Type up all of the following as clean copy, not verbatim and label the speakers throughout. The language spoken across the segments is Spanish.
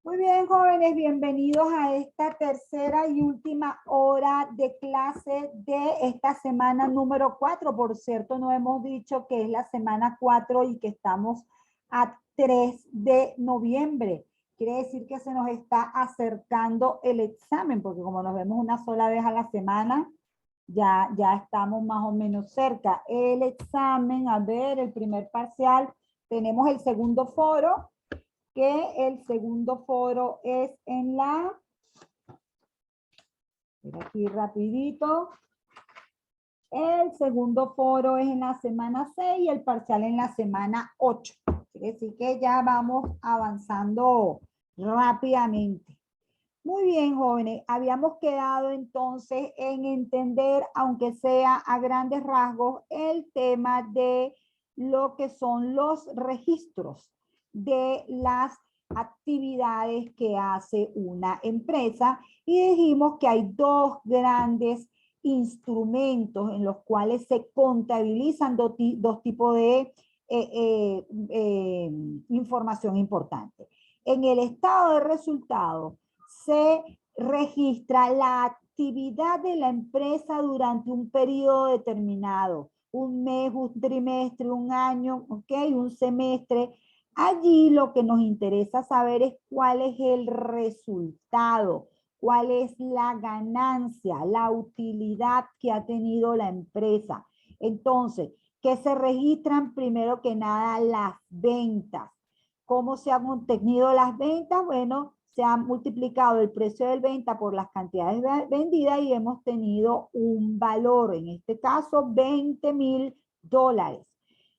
Speaker 1: Muy bien, jóvenes, bienvenidos a esta tercera y última hora de clase de esta semana número 4. Por cierto, no hemos dicho que es la semana 4 y que estamos a 3 de noviembre. Quiere decir que se nos está acercando el examen, porque como nos vemos una sola vez a la semana, ya estamos más o menos cerca. El examen, a ver, el primer parcial, tenemos el segundo foro, que el segundo foro es en la, aquí rapidito, el segundo foro es en la semana 6 y el parcial en la semana 8. Quiere decir que ya vamos avanzando rápidamente. Muy bien, jóvenes. Habíamos quedado entonces en entender, aunque sea a grandes rasgos, el tema de lo que son los registros de las actividades que hace una empresa y dijimos que hay dos grandes instrumentos en los cuales se contabilizan dos tipos de información importante. En el estado de resultados se registra la actividad de la empresa durante un periodo determinado, un mes, un trimestre, un año, ¿ok? Un semestre. Allí lo que nos interesa saber es cuál es el resultado, cuál es la ganancia, la utilidad que ha tenido la empresa. Entonces, ¿qué se registran? Primero que nada, las ventas. ¿Cómo se han obtenido las ventas? Bueno, se ha multiplicado el precio de venta por las cantidades vendidas y hemos tenido un valor, en este caso $20,000.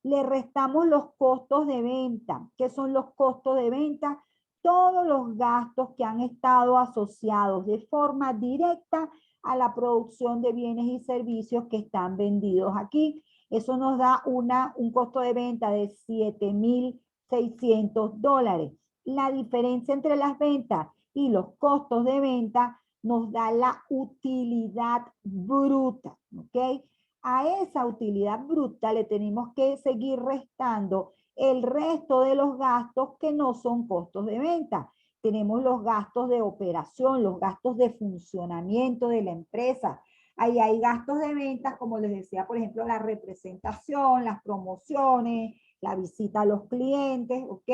Speaker 1: Le restamos los costos de venta. ¿Qué son los costos de venta? Todos los gastos que han estado asociados de forma directa a la producción de bienes y servicios que están vendidos aquí. Eso nos da un costo de venta de $7,600. La diferencia entre las ventas y los costos de venta nos da la utilidad bruta, ¿ok? A esa utilidad bruta le tenemos que seguir restando el resto de los gastos que no son costos de venta. Tenemos los gastos de operación, los gastos de funcionamiento de la empresa. Ahí hay gastos de ventas, como les decía, por ejemplo, la representación, las promociones, la visita a los clientes, ¿ok?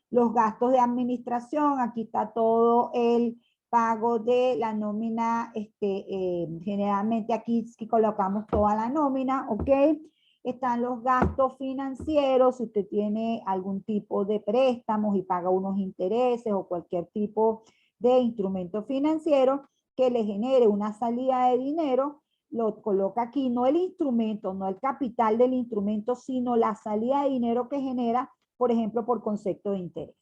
Speaker 1: Los gastos de administración, aquí está todo el pago de la nómina, generalmente aquí colocamos toda la nómina, ¿ok? Están los gastos financieros, si usted tiene algún tipo de préstamos y paga unos intereses o cualquier tipo de instrumento financiero que le genere una salida de dinero, lo coloca aquí, no el instrumento, no el capital del instrumento, sino la salida de dinero que genera, por ejemplo, por concepto de interés.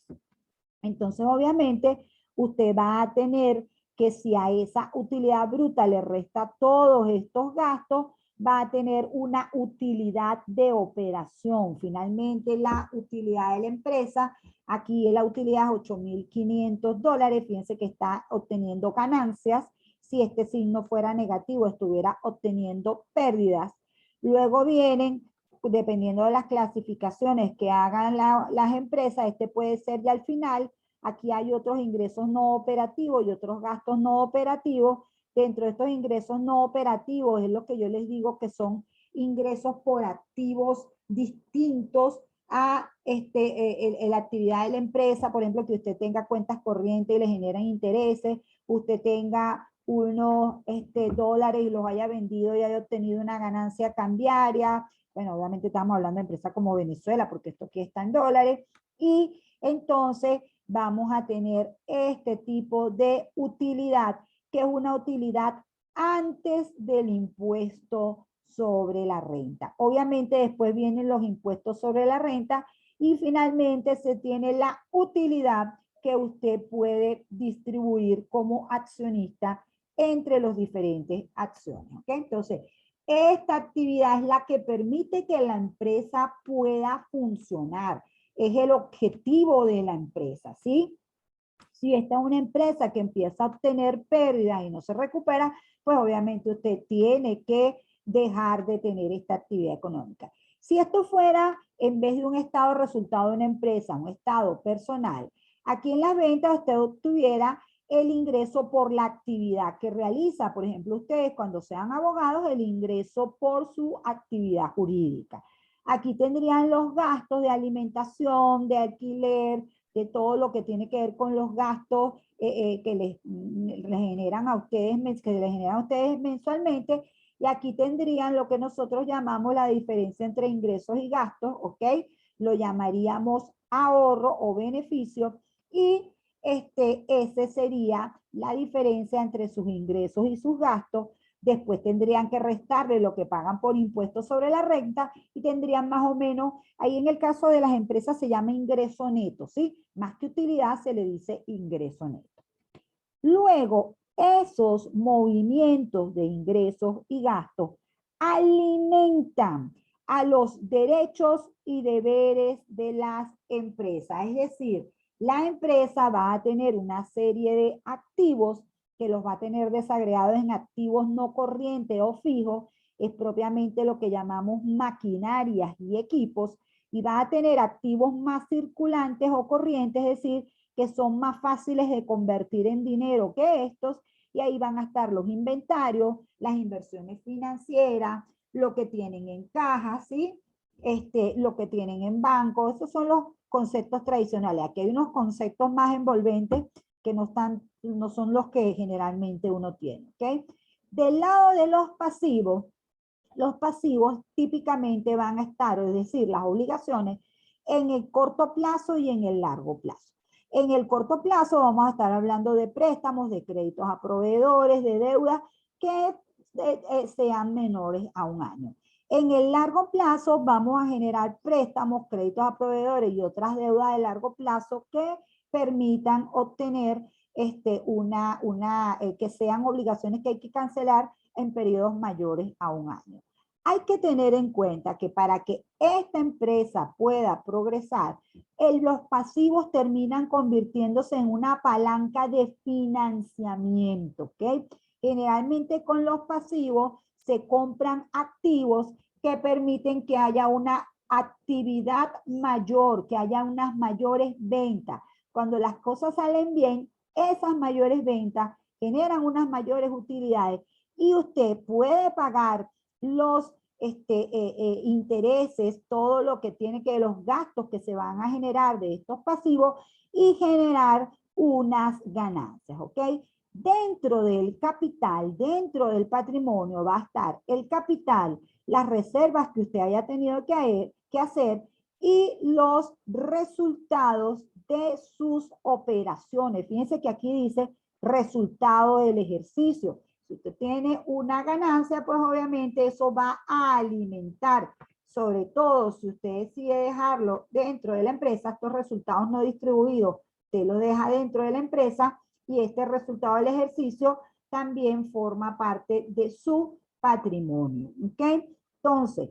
Speaker 1: Entonces, obviamente, usted va a tener que si a esa utilidad bruta le resta todos estos gastos, va a tener una utilidad de operación. Finalmente, la utilidad de la empresa, aquí la utilidad es $8,500. Fíjense que está obteniendo ganancias. Si este signo fuera negativo, estuviera obteniendo pérdidas. Luego vienen, dependiendo de las clasificaciones que hagan las empresas, este puede ser ya al final. Aquí hay otros ingresos no operativos y otros gastos no operativos. Dentro de estos ingresos no operativos es lo que yo les digo que son ingresos por activos distintos a la actividad de la empresa. Por ejemplo, que usted tenga cuentas corrientes y le generan intereses, usted tenga unos dólares y los haya vendido y haya obtenido una ganancia cambiaria. Bueno, obviamente estamos hablando de empresas como Venezuela, porque esto aquí está en dólares. Y entonces vamos a tener este tipo de utilidad, que es una utilidad antes del impuesto sobre la renta. Obviamente después vienen los impuestos sobre la renta y finalmente se tiene la utilidad que usted puede distribuir como accionista entre los diferentes acciones. ¿Ok? Entonces, esta actividad es la que permite que la empresa pueda funcionar. Es el objetivo de la empresa, ¿sí? Si esta es una empresa que empieza a obtener pérdidas y no se recupera, pues obviamente usted tiene que dejar de tener esta actividad económica. Si esto fuera, en vez de un estado de resultado de una empresa, un estado personal, Aquí en las ventas usted obtuviera el ingreso por la actividad que realiza. Por ejemplo, ustedes cuando sean abogados, el ingreso por su actividad jurídica. Aquí tendrían los gastos de alimentación, de alquiler, de todo lo que tiene que ver con los gastos que les generan a ustedes, que les generan a ustedes mensualmente. Y aquí tendrían lo que nosotros llamamos la diferencia entre ingresos y gastos, ¿ok? Lo llamaríamos ahorro o beneficio. Y ese sería la diferencia entre sus ingresos y sus gastos. Después tendrían que restarle lo que pagan por impuestos sobre la renta y tendrían más o menos, ahí en el caso de las empresas se llama ingreso neto, ¿sí? Más que utilidad se le dice ingreso neto. Luego, esos movimientos de ingresos y gastos alimentan a los derechos y deberes de las empresas. Es decir, la empresa va a tener una serie de activos que los va a tener desagregados en activos no corrientes o fijos, es propiamente lo que llamamos maquinarias y equipos, y va a tener activos más circulantes o corrientes, es decir, que son más fáciles de convertir en dinero que estos, y ahí van a estar los inventarios, las inversiones financieras, lo que tienen en cajas, ¿sí? Lo que tienen en banco. Esos son los conceptos tradicionales. Aquí hay unos conceptos más envolventes que no son los que generalmente uno tiene, ¿ok? Del lado de los pasivos típicamente van a estar, es decir, las obligaciones, en el corto plazo y en el largo plazo. En el corto plazo vamos a estar hablando de préstamos, de créditos a proveedores, de deudas que sean menores a un año. En el largo plazo vamos a generar préstamos, créditos a proveedores y otras deudas de largo plazo que permitan obtener que sean obligaciones que hay que cancelar en periodos mayores a un año. Hay que tener en cuenta que para que esta empresa pueda progresar, los pasivos terminan convirtiéndose en una palanca de financiamiento, ¿ok? Generalmente con los pasivos se compran activos que permiten que haya una actividad mayor, que haya unas mayores ventas. Cuando las cosas salen bien, esas mayores ventas generan unas mayores utilidades y usted puede pagar los intereses, todo lo que tiene que ver, los gastos que se van a generar de estos pasivos y generar unas ganancias, ¿ok? Dentro del capital, dentro del patrimonio va a estar el capital, las reservas que usted haya tenido que hacer y los resultados de sus operaciones. Fíjense que aquí dice resultado del ejercicio. Si usted tiene una ganancia, pues obviamente eso va a alimentar, sobre todo si usted decide dejarlo dentro de la empresa, estos resultados no distribuidos, usted lo deja dentro de la empresa y este resultado del ejercicio también forma parte de su patrimonio, ¿ok? Entonces,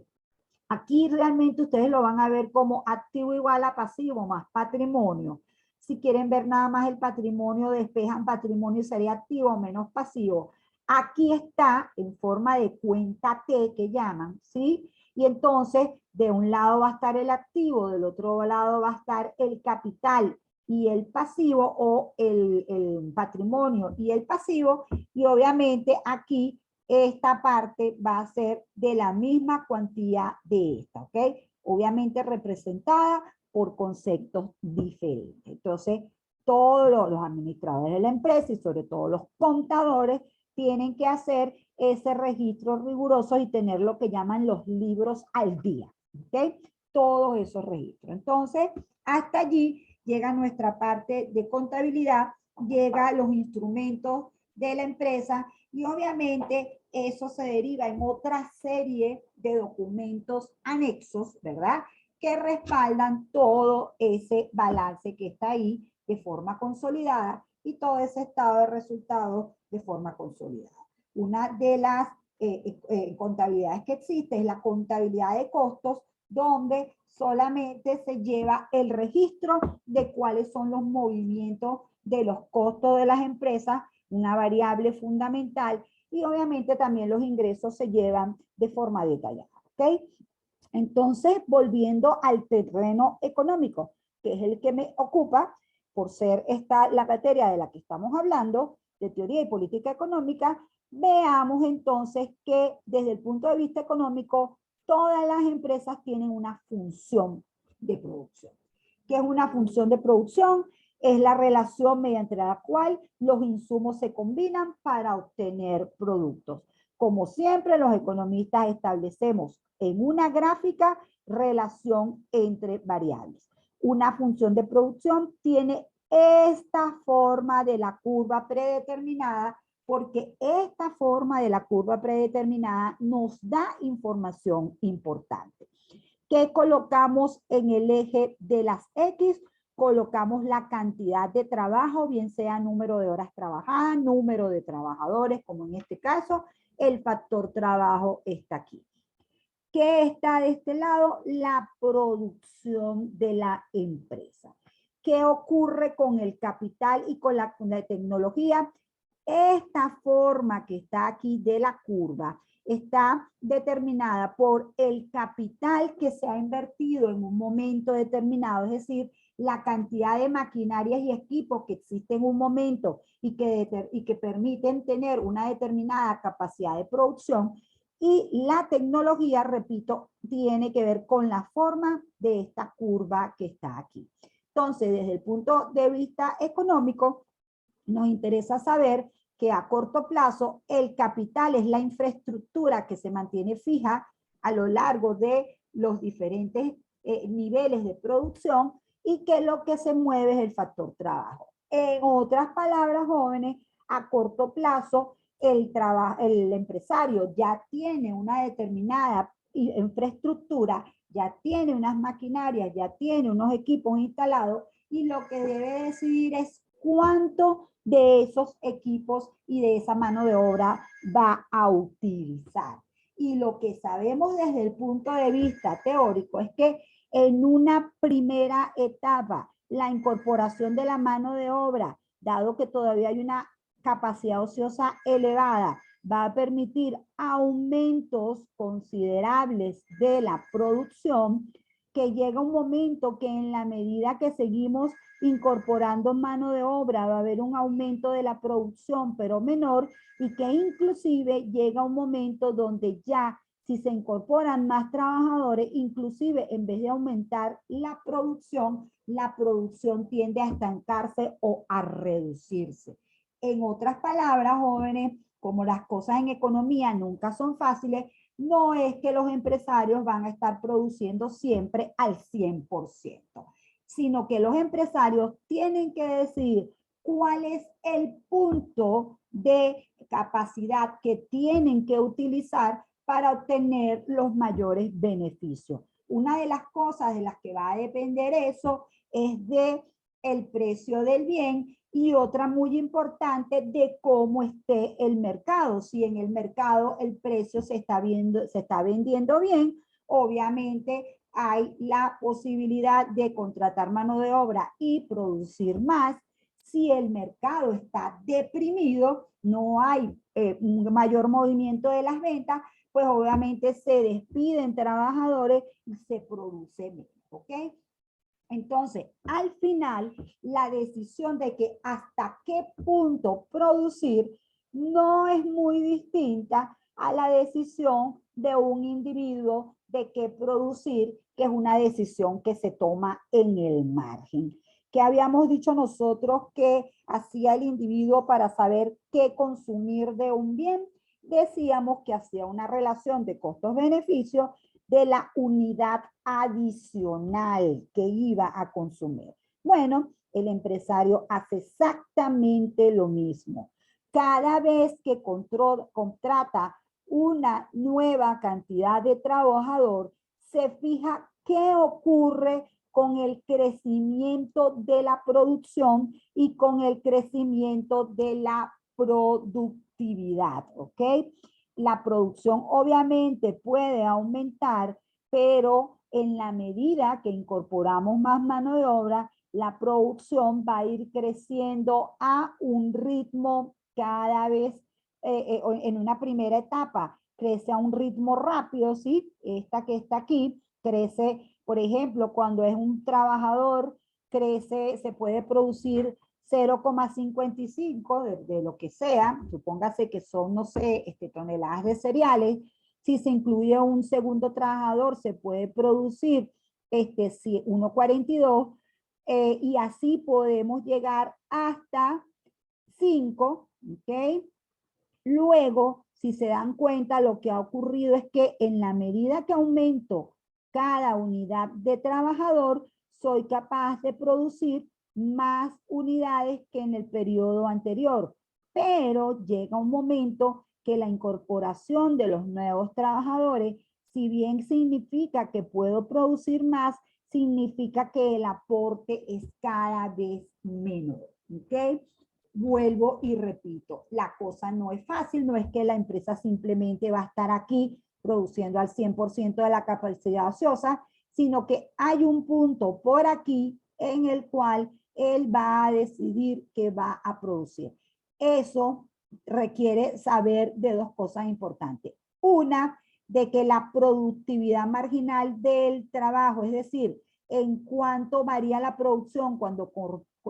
Speaker 1: aquí realmente ustedes lo van a ver como activo igual a pasivo más patrimonio. Si quieren ver nada más el patrimonio, despejan patrimonio y sería activo menos pasivo. Aquí está en forma de cuenta T que llaman, ¿sí? Y entonces de un lado va a estar el activo, del otro lado va a estar el capital y el pasivo o el patrimonio y el pasivo. Y obviamente aquí esta parte va a ser de la misma cuantía de esta, ¿ok? Obviamente representada por conceptos diferentes. Entonces, todos los administradores de la empresa y sobre todo los contadores tienen que hacer ese registro riguroso y tener lo que llaman los libros al día, ¿ok? Todos esos registros. Entonces, hasta allí llega nuestra parte de contabilidad, llega los instrumentos de la empresa y obviamente eso se deriva en otra serie de documentos anexos, ¿verdad? Que respaldan todo ese balance que está ahí de forma consolidada y todo ese estado de resultados de forma consolidada. Una de las contabilidades que existe es la contabilidad de costos, donde solamente se lleva el registro de cuáles son los movimientos de los costos de las empresas, una variable fundamental, y obviamente también los ingresos se llevan de forma detallada, ¿ok? Entonces, volviendo al terreno económico, que es el que me ocupa, por ser esta la materia de la que estamos hablando, de teoría y política económica, veamos entonces que desde el punto de vista económico, todas las empresas tienen una función de producción. ¿Qué es una función de producción? Es la relación mediante la cual los insumos se combinan para obtener productos. Como siempre, los economistas establecemos en una gráfica relación entre variables. Una función de producción tiene esta forma de la curva predeterminada, porque esta forma de la curva predeterminada nos da información importante. ¿Qué colocamos en el eje de las X? Colocamos la cantidad de trabajo, bien sea número de horas trabajadas, número de trabajadores, como en este caso, el factor trabajo está aquí. ¿Qué está de este lado? La producción de la empresa. ¿Qué ocurre con el capital y con la tecnología? Esta forma que está aquí de la curva está determinada por el capital que se ha invertido en un momento determinado, es decir, la cantidad de maquinarias y equipos que existen en un momento y que permiten tener una determinada capacidad de producción. Y la tecnología, repito, tiene que ver con la forma de esta curva que está aquí. Entonces, desde el punto de vista económico, nos interesa saber que a corto plazo el capital es la infraestructura que se mantiene fija a lo largo de los diferentes niveles de producción y que lo que se mueve es el factor trabajo. En otras palabras, jóvenes, a corto plazo el empresario ya tiene una determinada infraestructura, ya tiene unas maquinarias, ya tiene unos equipos instalados y lo que debe decidir es cuánto de esos equipos y de esa mano de obra va a utilizar. Y lo que sabemos desde el punto de vista teórico es que en una primera etapa, la incorporación de la mano de obra, dado que todavía hay una capacidad ociosa elevada, va a permitir aumentos considerables de la producción, que llega un momento que en la medida que seguimos incorporando mano de obra va a haber un aumento de la producción, pero menor, y que inclusive llega un momento donde ya si se incorporan más trabajadores, inclusive en vez de aumentar la producción tiende a estancarse o a reducirse. En otras palabras, jóvenes, como las cosas en economía nunca son fáciles, no es que los empresarios van a estar produciendo siempre al 100%, sino que los empresarios tienen que decidir cuál es el punto de capacidad que tienen que utilizar para obtener los mayores beneficios. Una de las cosas de las que va a depender eso es de el precio del bien y otra muy importante de cómo esté el mercado. Si en el mercado el precio se está vendiendo bien, obviamente hay la posibilidad de contratar mano de obra y producir más. Si el mercado está deprimido, no hay un mayor movimiento de las ventas, pues obviamente se despiden trabajadores y se produce menos, ¿ok? Entonces, al final, la decisión de que hasta qué punto producir no es muy distinta a la decisión de un individuo de qué producir, que es una decisión que se toma en el margen. ¿Qué habíamos dicho nosotros que hacía el individuo para saber qué consumir de un bien? Decíamos que hacía una relación de costos-beneficios de la unidad adicional que iba a consumir. Bueno, el empresario hace exactamente lo mismo. Cada vez que contrata una nueva cantidad de trabajador, se fija qué ocurre con el crecimiento de la producción y con el crecimiento de la productividad, ¿ok? La producción obviamente puede aumentar, pero en la medida que incorporamos más mano de obra, la producción va a ir creciendo a un ritmo cada vez, en una primera etapa, crece a un ritmo rápido, ¿sí? Esta que está aquí crece, por ejemplo, cuando es un trabajador crece, se puede producir 0,55 de lo que sea, supóngase que son, no sé, toneladas de cereales. Si se incluye un segundo trabajador, se puede producir 1,42, y así podemos llegar hasta 5, ¿ok? Luego, si se dan cuenta, lo que ha ocurrido es que en la medida que aumento cada unidad de trabajador, soy capaz de producir más unidades que en el periodo anterior. Pero llega un momento que la incorporación de los nuevos trabajadores, si bien significa que puedo producir más, significa que el aporte es cada vez menor. ¿Ok? Vuelvo y repito, la cosa no es fácil, no es que la empresa simplemente va a estar aquí produciendo al 100% de la capacidad ociosa, sino que hay un punto por aquí en el cual él va a decidir qué va a producir. Eso requiere saber de dos cosas importantes. Una, de que la productividad marginal del trabajo, es decir, en cuánto varía la producción cuando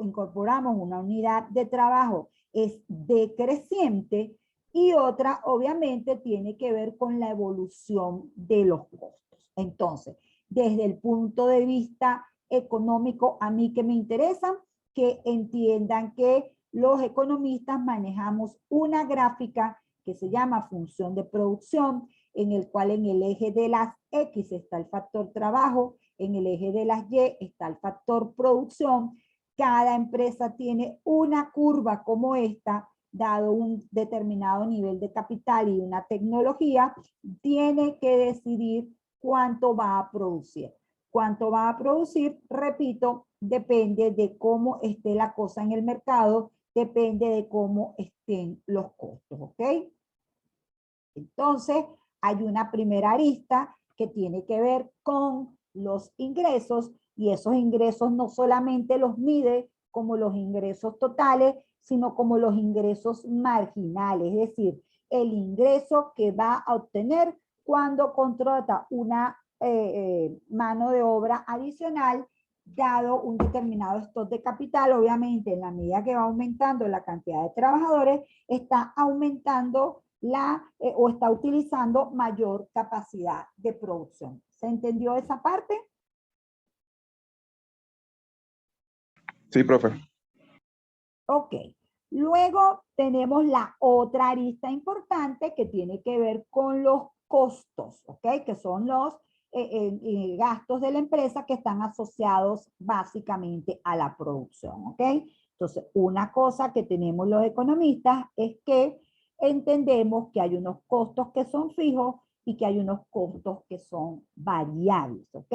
Speaker 1: incorporamos una unidad de trabajo, es decreciente. Y otra, obviamente, tiene que ver con la evolución de los costos. Entonces, desde el punto de vista económico, a mí que me interesa que entiendan que los economistas manejamos una gráfica que se llama función de producción, en el cual en el eje de las X está el factor trabajo, en el eje de las Y está el factor producción. Cada empresa tiene una curva como esta, dado un determinado nivel de capital y una tecnología, tiene que decidir cuánto va a producir. Cuánto va a producir, repito, depende de cómo esté la cosa en el mercado, depende de cómo estén los costos, ¿ok? Entonces, hay una primera arista que tiene que ver con los ingresos, y esos ingresos no solamente los mide como los ingresos totales, sino como los ingresos marginales, es decir, el ingreso que va a obtener cuando contrata una mano de obra adicional, dado un determinado stock de capital. Obviamente, en la medida que va aumentando la cantidad de trabajadores, está aumentando o está utilizando mayor capacidad de producción. ¿Se entendió esa parte?
Speaker 2: Sí, profe.
Speaker 1: Ok. Luego tenemos la otra arista importante que tiene que ver con los costos, ¿ok? Que son los gastos de la empresa que están asociados básicamente a la producción, ¿ok? Entonces, una cosa que tenemos los economistas es que entendemos que hay unos costos que son fijos y que hay unos costos que son variables, ¿ok?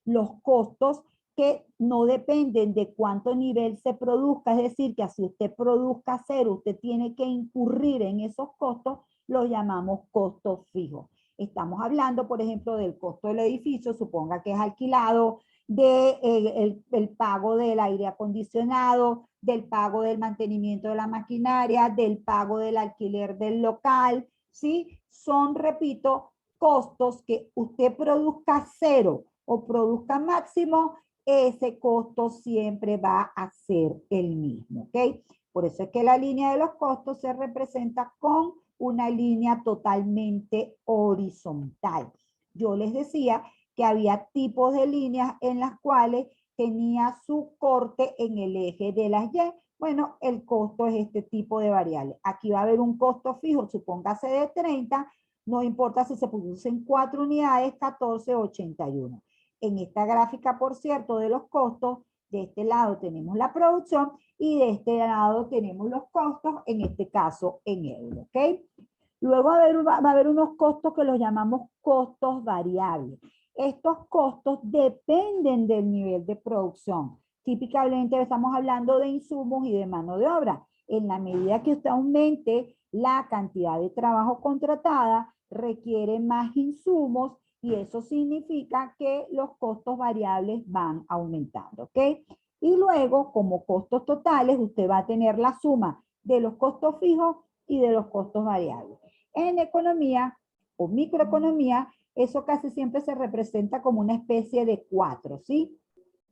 Speaker 1: Los costos que no dependen de cuánto nivel se produzca, es decir, que si usted produzca cero, usted tiene que incurrir en esos costos, los llamamos costos fijos. Estamos hablando, por ejemplo, del costo del edificio, suponga que es alquilado, el pago del aire acondicionado, del pago del mantenimiento de la maquinaria, del pago del alquiler del local, ¿sí? Son, repito, costos que usted produzca cero o produzca máximo, ese costo siempre va a ser el mismo, ¿ok? Por eso es que la línea de los costos se representa con una línea totalmente horizontal. Yo les decía que había tipos de líneas en las cuales tenía su corte en el eje de las Y. Bueno, el costo es este tipo de variable. Aquí va a haber un costo fijo, supóngase de 30, no importa si se producen 4 unidades, 14 o 81. En esta gráfica, por cierto, de los costos, de este lado tenemos la producción y de este lado tenemos los costos, en este caso en euros, ¿ok? Luego va a haber unos costos que los llamamos costos variables. Estos costos dependen del nivel de producción. Típicamente estamos hablando de insumos y de mano de obra. En la medida que usted aumente la cantidad de trabajo contratada, requiere más insumos y eso significa que los costos variables van aumentando, ¿ok? Y luego, como costos totales, usted va a tener la suma de los costos fijos y de los costos variables. En economía o microeconomía, eso casi siempre se representa como una especie de 4, ¿sí?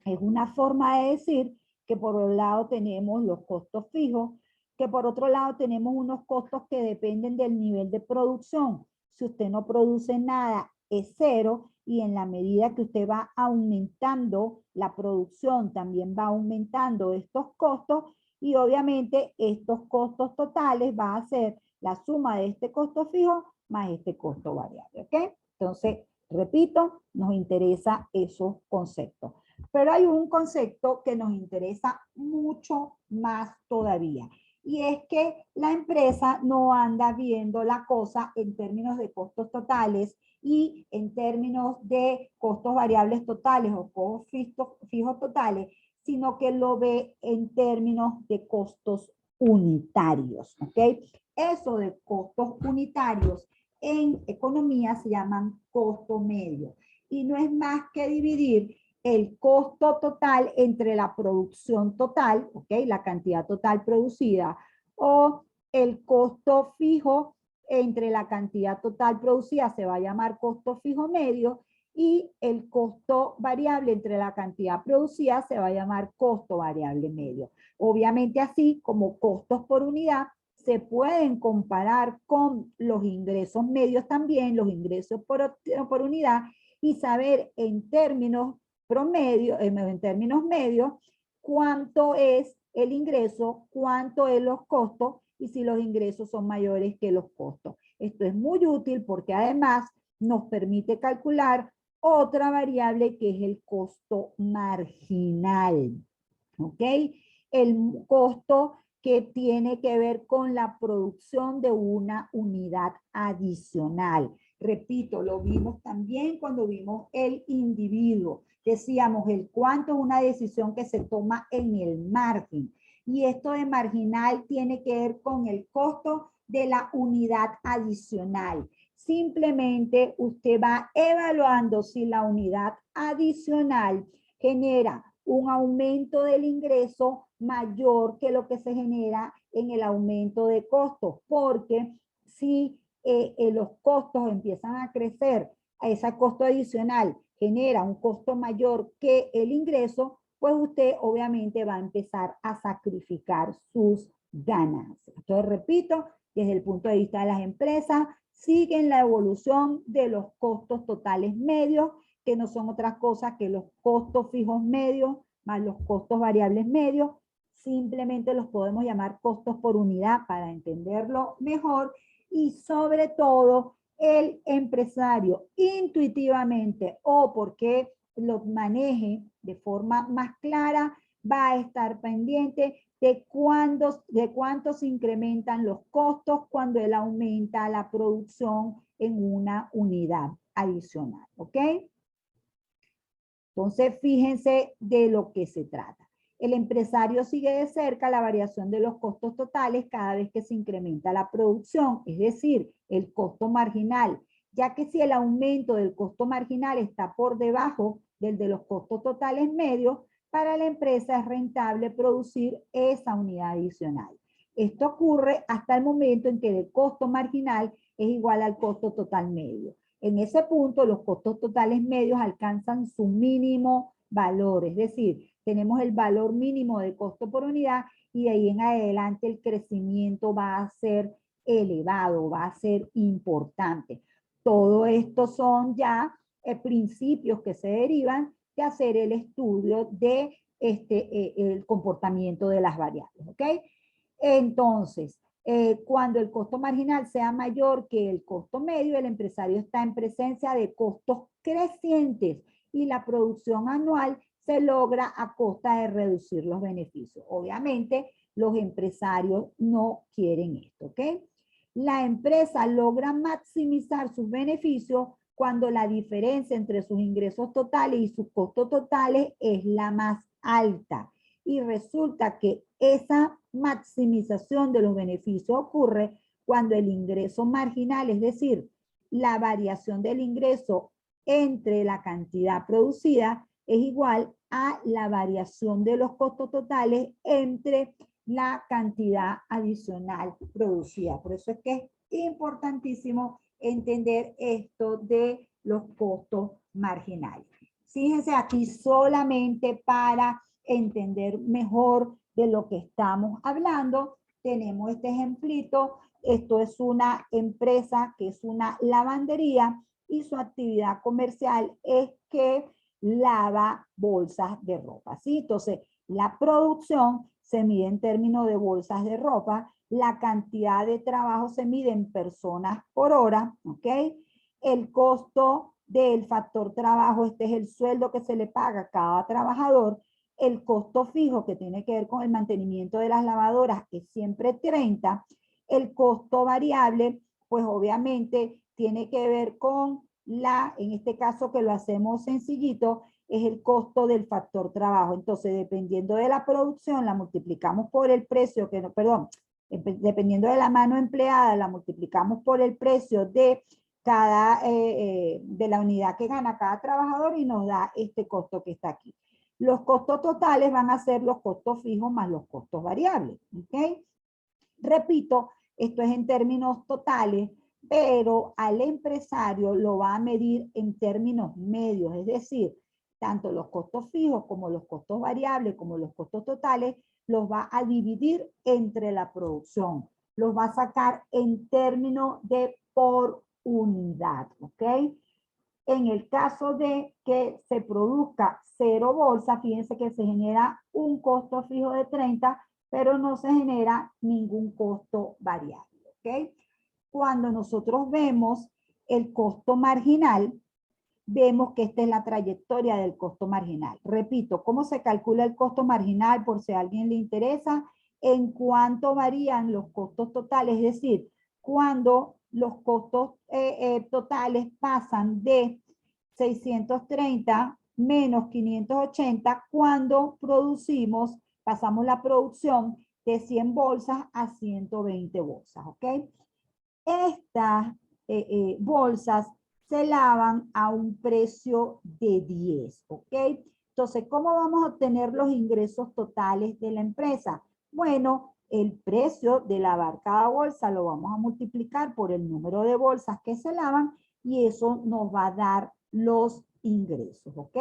Speaker 1: Es una forma de decir que por un lado tenemos los costos fijos, que por otro lado tenemos unos costos que dependen del nivel de producción. Si usted no produce nada, es cero, y en la medida que usted va aumentando la producción, también va aumentando estos costos, y obviamente estos costos totales va a ser la suma de este costo fijo más este costo variable, ¿ok? Entonces, repito, nos interesa esos conceptos. Pero hay un concepto que nos interesa mucho más todavía, y es que la empresa no anda viendo la cosa en términos de costos totales y en términos de costos variables totales o costos fijos totales, sino que lo ve en términos de costos unitarios, ¿ok? Eso de costos unitarios en economía se llaman costo medio, y no es más que dividir el costo total entre la producción total, ¿ok? La cantidad total producida, o el costo fijo entre la cantidad total producida se va a llamar costo fijo medio, y el costo variable entre la cantidad producida se va a llamar costo variable medio. Obviamente así como costos por unidad se pueden comparar con los ingresos medios también, los ingresos por unidad, y saber en términos promedio, en términos medios, cuánto es el ingreso, cuánto es los costos y si los ingresos son mayores que los costos. Esto es muy útil porque además nos permite calcular otra variable que es el costo marginal, ¿ok? El costo que tiene que ver con la producción de una unidad adicional. Repito, lo vimos también cuando vimos el individuo. Decíamos, el cuánto es una decisión que se toma en el margen. Y esto de marginal tiene que ver con el costo de la unidad adicional. Simplemente usted va evaluando si la unidad adicional genera un aumento del ingreso mayor que lo que se genera en el aumento de costos, porque si los costos empiezan a crecer, a ese costo adicional genera un costo mayor que el ingreso, pues usted obviamente va a empezar a sacrificar sus ganancias. Entonces, repito, desde el punto de vista de las empresas, siguen la evolución de los costos totales medios, que no son otras cosas que los costos fijos medios más los costos variables medios. Simplemente los podemos llamar costos por unidad para entenderlo mejor, y sobre todo el empresario intuitivamente o porque lo maneje de forma más clara va a estar pendiente de cuánto se incrementan los costos cuando él aumenta la producción en una unidad adicional, ¿ok? Entonces, fíjense de lo que se trata. El empresario sigue de cerca la variación de los costos totales cada vez que se incrementa la producción, es decir, el costo marginal, ya que si el aumento del costo marginal está por debajo del de los costos totales medios, para la empresa es rentable producir esa unidad adicional. Esto ocurre hasta el momento en que el costo marginal es igual al costo total medio. En ese punto, los costos totales medios alcanzan su mínimo valor, es decir, tenemos el valor mínimo de costo por unidad y de ahí en adelante el crecimiento va a ser elevado, va a ser importante. Todo esto son ya principios que se derivan de hacer el estudio de el comportamiento de las variables, ¿ok? Entonces, cuando el costo marginal sea mayor que el costo medio, el empresario está en presencia de costos crecientes y la producción anual se logra a costa de reducir los beneficios. Obviamente, los empresarios no quieren esto, ¿ok? La empresa logra maximizar sus beneficios cuando la diferencia entre sus ingresos totales y sus costos totales es la más alta. Y resulta que esa maximización de los beneficios ocurre cuando el ingreso marginal, es decir, la variación del ingreso entre la cantidad producida es igual a la variación de los costos totales entre la cantidad adicional producida. Por eso es que es importantísimo entender esto de los costos marginales. Fíjense aquí solamente para entender mejor de lo que estamos hablando. Tenemos este ejemplito. Esto es una empresa que es una lavandería y su actividad comercial es que lava bolsas de ropa, ¿sí? Entonces, la producción se mide en términos de bolsas de ropa, la cantidad de trabajo se mide en personas por hora, ¿ok? El costo del factor trabajo, este es el sueldo que se le paga a cada trabajador. El costo fijo que tiene que ver con el mantenimiento de las lavadoras es siempre 30. El costo variable, pues obviamente tiene que ver con en este caso que lo hacemos sencillito, es el costo del factor trabajo. Entonces, dependiendo de la producción, la multiplicamos por el precio, dependiendo de la mano empleada, la multiplicamos por el precio de de la unidad que gana cada trabajador y nos da este costo que está aquí. Los costos totales van a ser los costos fijos más los costos variables, ¿ok? Repito, esto es en términos totales, pero al empresario lo va a medir en términos medios, es decir, tanto los costos fijos como los costos variables, como los costos totales, los va a dividir entre la producción. Los va a sacar en términos de por unidad, ¿ok? En el caso de que se produzca 0 bolsas, fíjense que se genera un costo fijo de 30, pero no se genera ningún costo variable, ¿ok? Cuando nosotros vemos el costo marginal, vemos que esta es la trayectoria del costo marginal. Repito, ¿cómo se calcula el costo marginal? Por si a alguien le interesa, en cuánto varían los costos totales, es decir, cuando los costos totales pasan de 630 menos 580 cuando pasamos la producción de 100 bolsas a 120 bolsas, ¿ok? Estas bolsas se lavan a un precio de 10, ¿ok? Entonces, ¿cómo vamos a obtener los ingresos totales de la empresa? Bueno, el precio de lavar cada bolsa lo vamos a multiplicar por el número de bolsas que se lavan y eso nos va a dar los ingresos, ¿ok?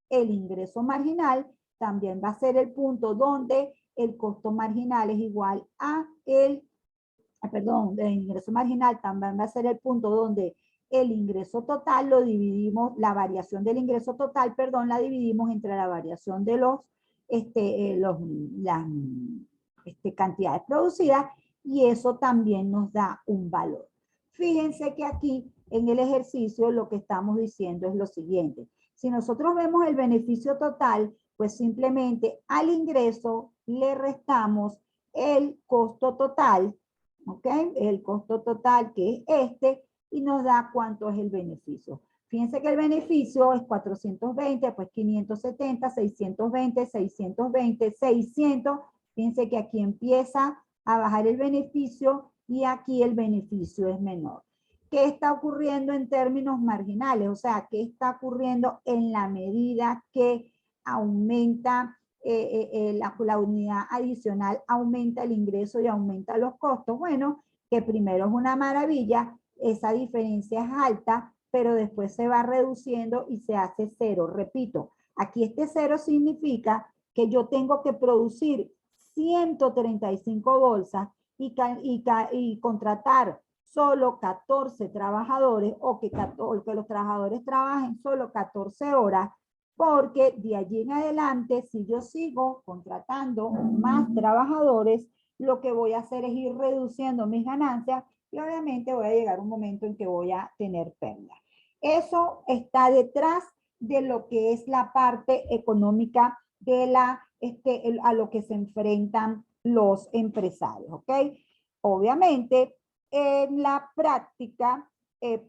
Speaker 1: El ingreso marginal también va a ser el punto donde el costo marginal es igual a el ingreso marginal también va a ser el punto donde el ingreso total lo dividimos, la variación del ingreso total, perdón, la dividimos entre la variación de las cantidades producidas y eso también nos da un valor. Fíjense que aquí en el ejercicio lo que estamos diciendo es lo siguiente. Si nosotros vemos el beneficio total, pues simplemente al ingreso le restamos el costo total, ¿ok? El costo total que es este y nos da cuánto es el beneficio. Fíjense que el beneficio es 420, pues 570, 620, 620, 600. Fíjense que aquí empieza a bajar el beneficio y aquí el beneficio es menor. ¿Qué está ocurriendo en términos marginales? O sea, ¿qué está ocurriendo en la medida que aumenta la unidad adicional, aumenta el ingreso y aumenta los costos? Bueno, que primero es una maravilla, esa diferencia es alta, pero después se va reduciendo y se hace cero. Repito, aquí este cero significa que yo tengo que producir 135 bolsas y contratar solo 14 trabajadores o que los trabajadores trabajen solo 14 horas, porque de allí en adelante, si yo sigo contratando más trabajadores, lo que voy a hacer es ir reduciendo mis ganancias y obviamente voy a llegar a un momento en que voy a tener pérdida. Eso está detrás de lo que es la parte económica de a lo que se enfrentan los empresarios, ¿ok? Obviamente, en la práctica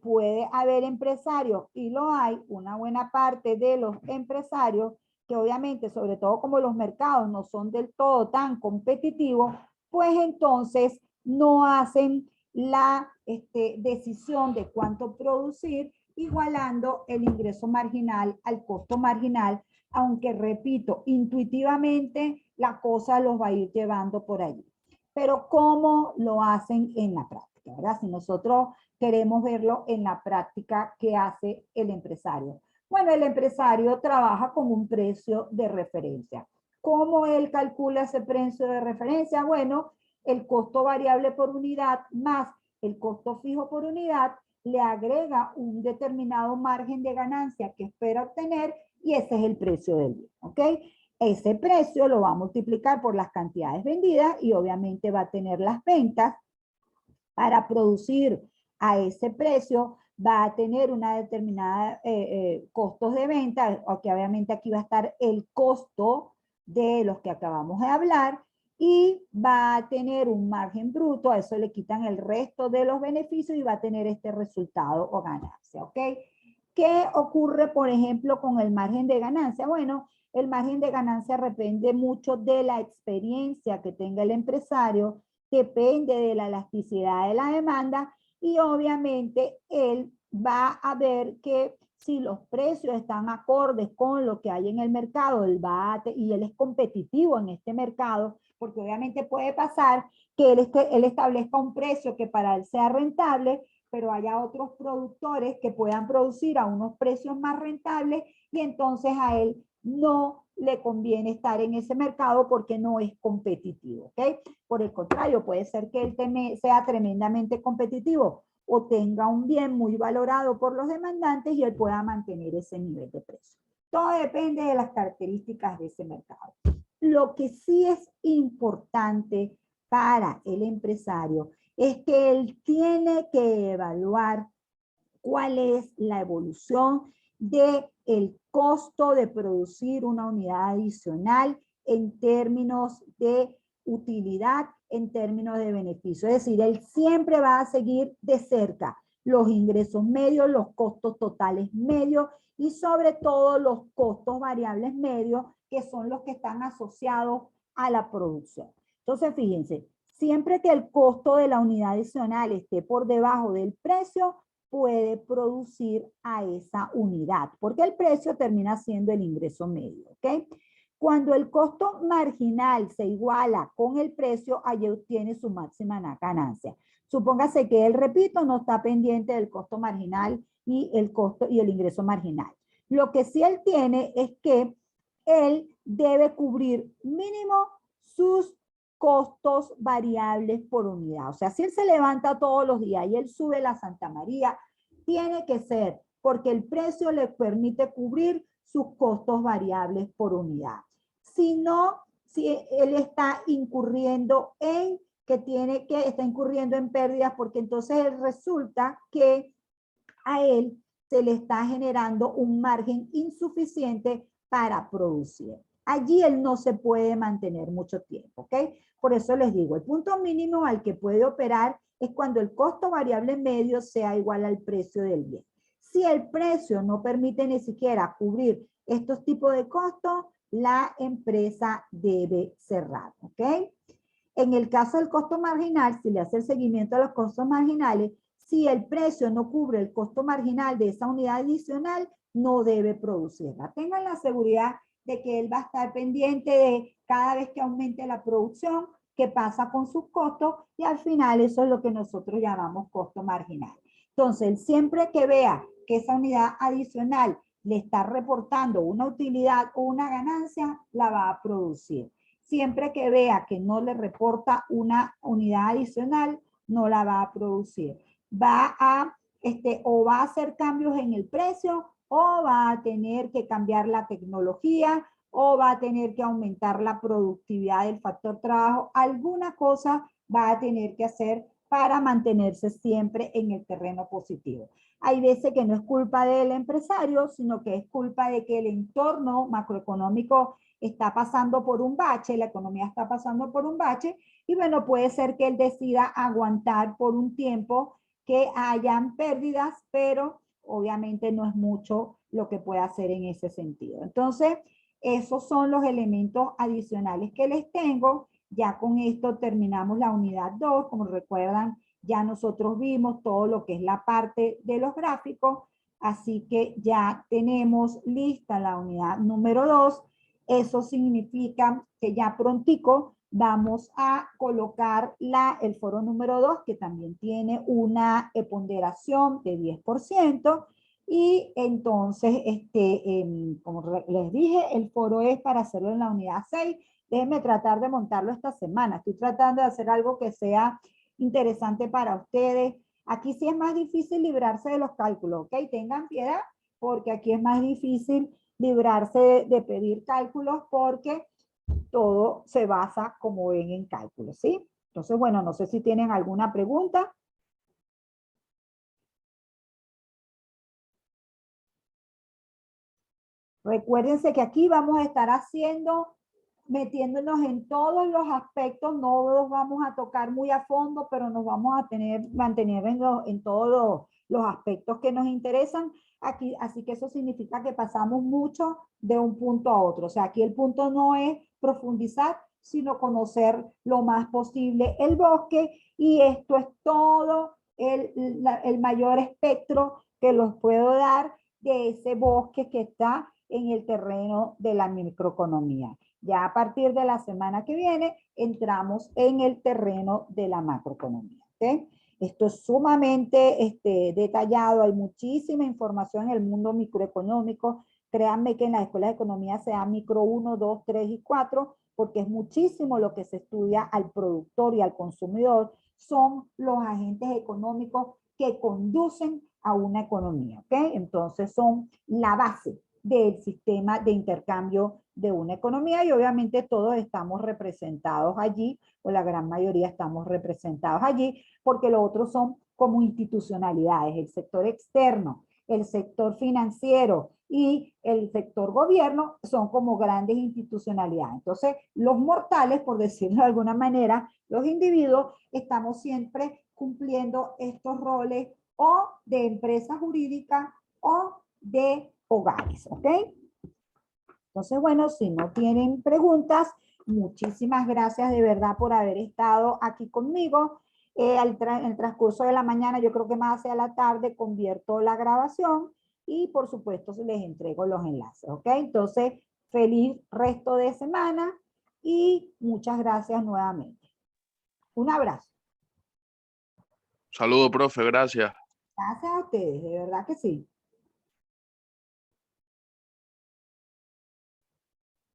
Speaker 1: puede haber empresarios, y lo hay, una buena parte de los empresarios, que obviamente, sobre todo como los mercados no son del todo tan competitivos, pues entonces no hacen la decisión de cuánto producir, igualando el ingreso marginal al costo marginal, aunque repito, intuitivamente la cosa los va a ir llevando por allí. Pero ¿cómo lo hacen en la práctica? ¿Verdad? Si nosotros queremos verlo en la práctica, ¿qué hace el empresario? Bueno, el empresario trabaja con un precio de referencia. ¿Cómo él calcula ese precio de referencia? Bueno, el costo variable por unidad más el costo fijo por unidad le agrega un determinado margen de ganancia que espera obtener y ese es el precio del bien, ¿ok? Ese precio lo va a multiplicar por las cantidades vendidas y obviamente va a tener las ventas para producir a ese precio, va a tener una determinada costos de venta, que obviamente aquí va a estar el costo de los que acabamos de hablar, y va a tener un margen bruto, a eso le quitan el resto de los beneficios y va a tener este resultado o ganancia, ¿ok? ¿Qué ocurre, por ejemplo, con el margen de ganancia? Bueno, el margen de ganancia depende mucho de la experiencia que tenga el empresario, depende de la elasticidad de la demanda y obviamente él va a ver que si los precios están acordes con lo que hay en el mercado, y él es competitivo en este mercado, porque obviamente puede pasar que él establezca un precio que para él sea rentable, pero haya otros productores que puedan producir a unos precios más rentables y entonces a él no le conviene estar en ese mercado porque no es competitivo, ¿ok? Por el contrario, puede ser que él sea tremendamente competitivo o tenga un bien muy valorado por los demandantes y él pueda mantener ese nivel de precio. Todo depende de las características de ese mercado. Lo que sí es importante para el empresario es que él tiene que evaluar cuál es la evolución del costo de producir una unidad adicional en términos de utilidad, en términos de beneficio. Es decir, él siempre va a seguir de cerca los ingresos medios, los costos totales medios y sobre todo los costos variables medios, que son los que están asociados a la producción. Entonces, fíjense, siempre que el costo de la unidad adicional esté por debajo del precio, puede producir a esa unidad, porque el precio termina siendo el ingreso medio, ¿ok? Cuando el costo marginal se iguala con el precio, allí obtiene su máxima ganancia. Supóngase que él, repito, no está pendiente del costo marginal y el costo y el ingreso marginal. Lo que sí él tiene es que él debe cubrir mínimo sus costos variables por unidad. O sea, si él se levanta todos los días y él sube la Santa María, tiene que ser porque el precio le permite cubrir sus costos variables por unidad. Si no, si él está incurriendo en está incurriendo en pérdidas porque entonces resulta que a él se le está generando un margen insuficiente para producir. Allí él no se puede mantener mucho tiempo, ¿ok? Por eso les digo, el punto mínimo al que puede operar es cuando el costo variable medio sea igual al precio del bien. Si el precio no permite ni siquiera cubrir estos tipos de costos, la empresa debe cerrar, ¿ok? En el caso del costo marginal, si le hace el seguimiento a los costos marginales, si el precio no cubre el costo marginal de esa unidad adicional, no debe producirla. Tengan la seguridad de que él va a estar pendiente de cada vez que aumente la producción, qué pasa con sus costos y al final eso es lo que nosotros llamamos costo marginal. Entonces, siempre que vea que esa unidad adicional le está reportando una utilidad o una ganancia, la va a producir. Siempre que vea que no le reporta una unidad adicional, no la va a producir. O va a hacer cambios en el precio, o va a tener que cambiar la tecnología, o va a tener que aumentar la productividad del factor trabajo. Alguna cosa va a tener que hacer para mantenerse siempre en el terreno positivo. Hay veces que no es culpa del empresario, sino que es culpa de que el entorno macroeconómico está pasando por un bache, la economía está pasando por un bache, y bueno, puede ser que él decida aguantar por un tiempo que hayan pérdidas, pero obviamente no es mucho lo que puede hacer en ese sentido. Entonces, esos son los elementos adicionales que les tengo. Ya con esto terminamos la unidad 2. Como recuerdan, ya nosotros vimos todo lo que es la parte de los gráficos, así que ya tenemos lista la unidad número 2. Eso significa que ya prontico vamos a colocar el foro número 2, que también tiene una ponderación de 10%, Y entonces, como les dije, el foro es para hacerlo en la unidad 6. Déjenme tratar de montarlo esta semana. Estoy tratando de hacer algo que sea interesante para ustedes. Aquí sí es más difícil librarse de los cálculos, ¿ok? Tengan piedad, porque aquí es más difícil librarse de pedir cálculos porque todo se basa, como ven, en cálculos, ¿sí? Entonces, bueno, no sé si tienen alguna pregunta. Recuérdense que aquí vamos a estar metiéndonos en todos los aspectos, no los vamos a tocar muy a fondo, pero nos vamos a mantener en todos los aspectos que nos interesan. Aquí, así que eso significa que pasamos mucho de un punto a otro. O sea, aquí el punto no es profundizar, sino conocer lo más posible el bosque, y esto es todo el mayor espectro que los puedo dar de ese bosque que está en el terreno de la microeconomía. Ya a partir de la semana que viene entramos en el terreno de la macroeconomía. ¿Okay? Esto es sumamente detallado, hay muchísima información en el mundo microeconómico. Créanme que en las escuelas de economía se da micro 1, 2, 3 y 4, porque es muchísimo lo que se estudia al productor y al consumidor. Son los agentes económicos que conducen a una economía, ¿ok? Entonces son la base del sistema de intercambio de una economía, y obviamente todos estamos representados allí, o la gran mayoría estamos representados allí, porque los otros son como institucionalidades, el sector externo, el sector financiero y el sector gobierno son como grandes institucionalidades. Entonces, los mortales, por decirlo de alguna manera, los individuos, estamos siempre cumpliendo estos roles o de empresa jurídica o de hogares, ¿ok? Entonces, bueno, si no tienen preguntas, muchísimas gracias de verdad por haber estado aquí conmigo. En el transcurso de la mañana, yo creo que más hacia la tarde, convierto la grabación y por supuesto les entrego los enlaces, ¿ok? Entonces, feliz resto de semana y muchas gracias nuevamente. Un abrazo.
Speaker 3: Saludos, profe, gracias.
Speaker 1: Gracias a ustedes, de verdad que sí.